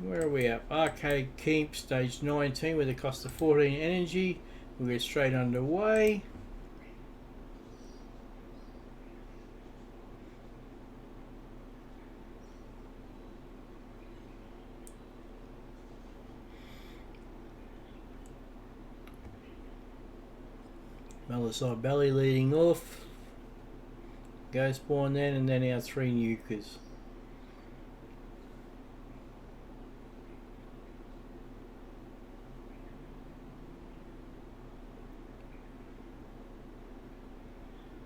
Where are we at? Arcane Keep stage 19 with a cost of 14 energy. We'll get straight underway. Meliside Belly leading off. Go spawn then, and then our 3 nukers.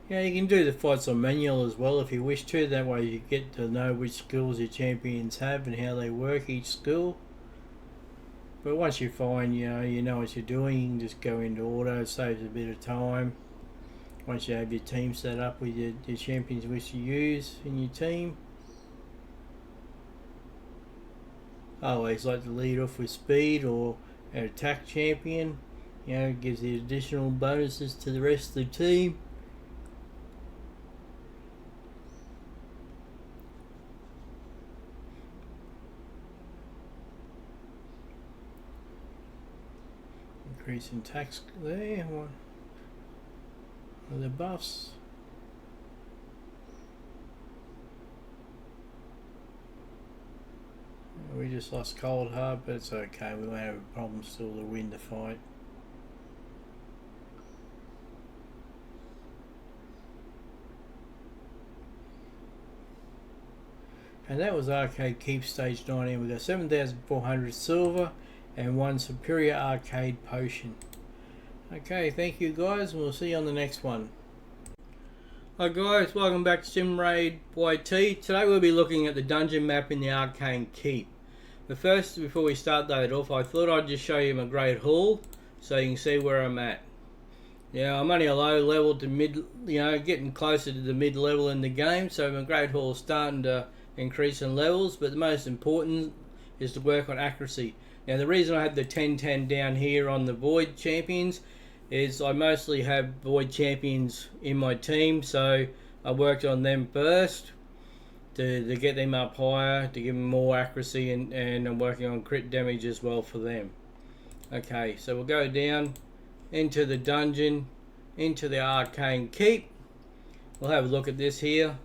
Yeah, you can do the fights on manual as well if you wish to. That way you get to know which skills your champions have and how they work each skill. But once you find you know what you're doing, you can just go into auto. It saves a bit of time. Once you have your team set up with your champions which you use in your team. I always like to lead off with speed or an attack champion. You know, it gives the additional bonuses to the rest of the team. Increase in tax there. One of the buffs. We just lost Cold Heart, but it's okay. We won't have a problem still to win the fight. And that was Arcane Keep stage 19. We got 7,400 silver and 1 superior arcade potion. Okay, thank you guys, and we'll see you on the next one. Hi guys, welcome back to Sim Raid YT. Today we'll be looking at the dungeon map in the Arcane Keep. But first, before we start that off, I thought I'd just show you my Great Hall so you can see where I'm at. Yeah, I'm only a low level to mid, getting closer to the mid level in the game, so my Great Hall is starting to increase in levels, but the most important is to work on accuracy. Now the reason I have the 10-10 down here on the Void Champions is I mostly have Void Champions in my team, so I worked on them first to get them up higher, to give them more accuracy, and I'm working on crit damage as well for them. Okay, so we'll go down into the dungeon, into the Arcane Keep. We'll have a look at this here,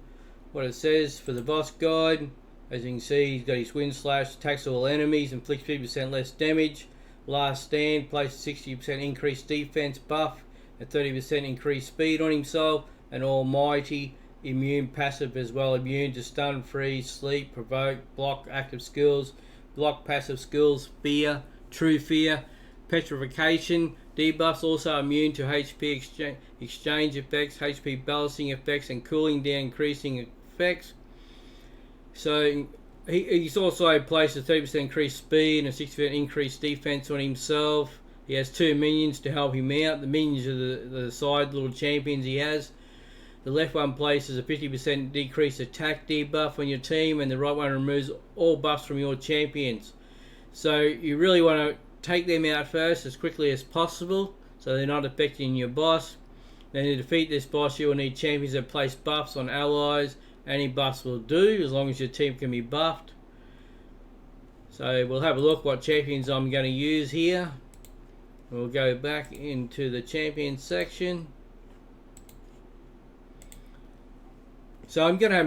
what it says for the boss guide. As you can see, he's got his Wind Slash, attacks all enemies, inflicts 50% less damage. Last Stand, places 60% increased defense buff, a 30% increased speed on himself, and Almighty immune passive as well, immune to stun, freeze, sleep, provoke, block, active skills, block, passive skills, fear, true fear, petrification, debuffs, also immune to HP exchange effects, HP balancing effects, and cooling down increasing effects. So he's also placed a 30% increased speed and a 60% increased defense on himself. He has 2 minions to help him out. The minions are the side little champions he has. The left one places a 50% decreased attack debuff on your team, and the right one removes all buffs from your champions. So you really want to take them out first as quickly as possible so they're not affecting your boss. Then to defeat this boss, you will need champions that place buffs on allies. Any buffs will do as long as your team can be buffed. So we'll have a look what champions I'm going to use here. We'll go back into the champion section. So I'm going to have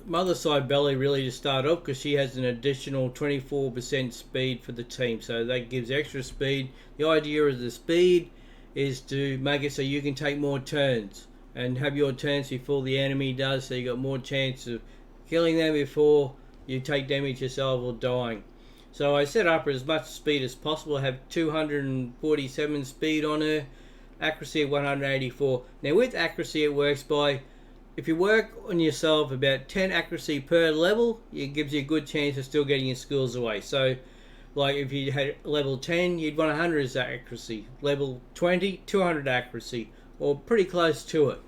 Meliside Belly really to start off because she has an additional 24% speed for the team. So that gives extra speed. The idea of the speed is to make it so you can take more turns and have your turns before the enemy does, so you got more chance of killing them before you take damage yourself or dying. So I set up as much speed as possible. I have 247 speed on her, accuracy of 184. Now with accuracy it works by, if you work on yourself about 10 accuracy per level, it gives you a good chance of still getting your skills away. So like if you had level 10, you'd want 100 as accuracy. Level 20, 200 accuracy, or pretty close to it.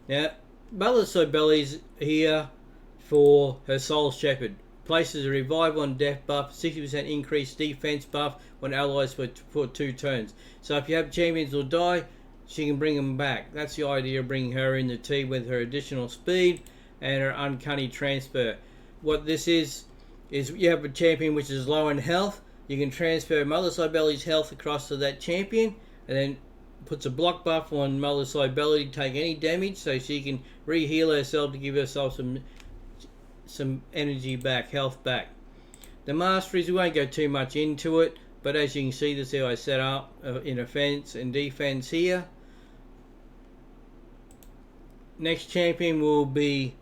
Now, Meliside Belly's here for her Soul Shepherd. Places a revive on death buff, 60% increased defense buff on allies for 2 turns. So if you have champions who die, she can bring them back. That's the idea of bringing her in the team with her additional speed and her uncanny transfer. What this is is you have a champion which is low in health. You can transfer Mother Cybele's health across to that champion, and then puts a block buff on Mother Cybele to take any damage, so she can re-heal herself to give herself some energy back, health back. The masteries, we won't go too much into it, but as you can see, this is how I set up in offense and defense here. Next champion will be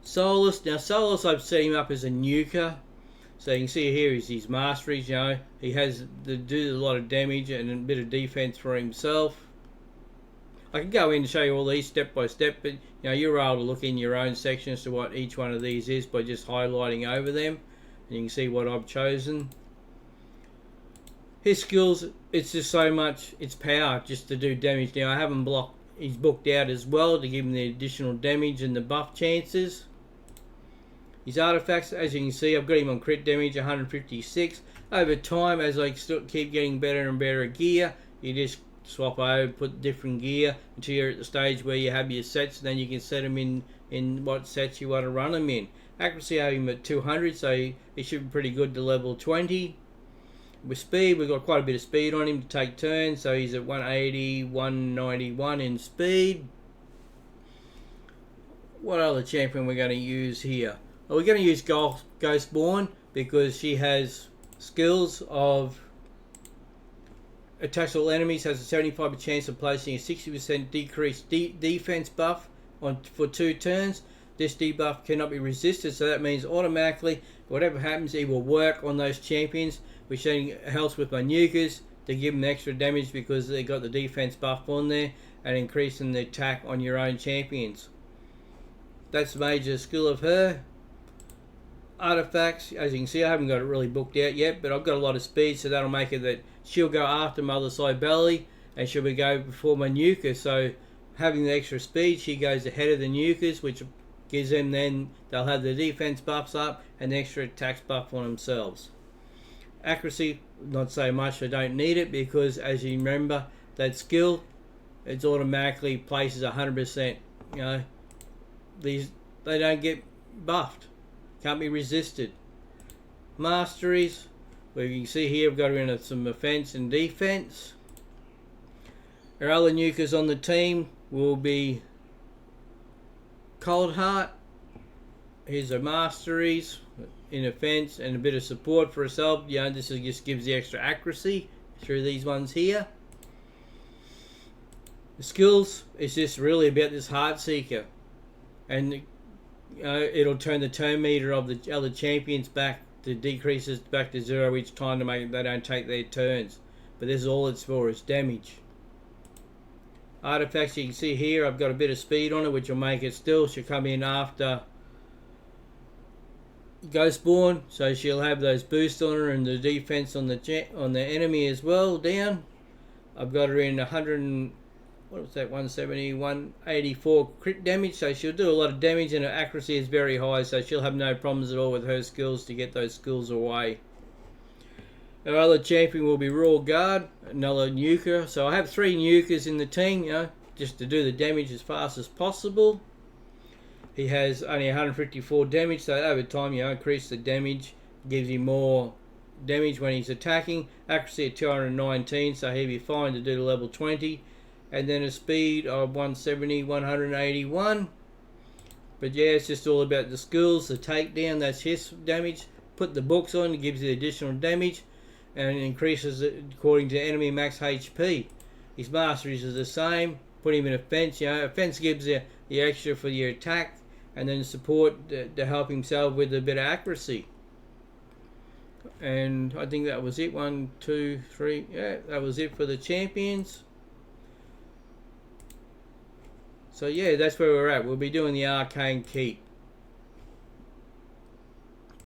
Solus. Now Solus, I've set him up as a nuker. So you can see here is his masteries, you know. He has to do a lot of damage and a bit of defense for himself. I can go in and show you all these step by step, but you know, you're able to look in your own section as to what each one of these is by just highlighting over them. And you can see what I've chosen. His skills, it's just so much, it's power just to do damage. Now I have him blocked, he's booked out as well to give him the additional damage and the buff chances. His artifacts, as you can see, I've got him on crit damage 156. Over time, as I still keep getting better and better gear, you just swap over, put different gear until you're at the stage where you have your sets, and then you can set them in what sets you want to run them in. Accuracy, I have him at 200, so he should be pretty good to level 20. With speed, we've got quite a bit of speed on him to take turns, so he's at 180, 191 in speed. What other champion we're going to use here? Well, we're going to use Ghostborn because she has skills of attacks all enemies, has a 75% chance of placing a 60% decreased defense buff for 2 turns. This debuff cannot be resisted, so that means automatically whatever happens, it will work on those champions, which then helps with my nukers to give them extra damage because they got the defense buff on there and increasing the attack on your own champions. That's the major skill of her. Artifacts, as you can see, I haven't got it really booked out yet, but I've got a lot of speed, so that'll make it that she'll go after Mother Cybele and she'll be go before my nuker. So having the extra speed, she goes ahead of the nukers, which gives them, then they'll have the defense buffs up and the extra attacks buff on themselves. Accuracy, not so much, I don't need it because as you remember, that skill, it's automatically places 100%. You know, they don't get buffed. Can't be resisted. Masteries, where you can see here I've got in some offense and defense. Our other nukers on the team will be Cold Heart. Here's her masteries in offense and a bit of support for herself. You know, this just gives the extra accuracy through these ones here. The skills is just really about this Heart Seeker, and it'll turn the turn meter of the other champions back to decreases back to 0 each time to make they don't take their turns. But this is all it's for, is damage. Artifacts, you can see here I've got a bit of speed on it, which will make it still. She'll come in after Ghostborn, so she'll have those boosts on her and the defense on the enemy as well down. I've got her in 170, 184 crit damage, so she'll do a lot of damage and her accuracy is very high, so she'll have no problems at all with her skills to get those skills away. Our other champion will be Raw Guard, another nuker. So I have 3 nukers in the team, you know, just to do the damage as fast as possible. He has only 154 damage, so over time, you know, increase the damage, gives him more damage when he's attacking. Accuracy at 219, so he'll be fine to do the level 20. And then a speed of 170, 181. But yeah, it's just all about the skills. The takedown, that's his damage. Put the books on, it gives you additional damage and increases it according to enemy max HP. His masteries are the same. Put him in offense. You know, offense gives you the extra for your attack, and then support to help himself with a bit of accuracy. And I think that was it. 1, 2, 3. Yeah, that was it for the champions. So yeah, that's where we're at. We'll be doing the Arcane Keep.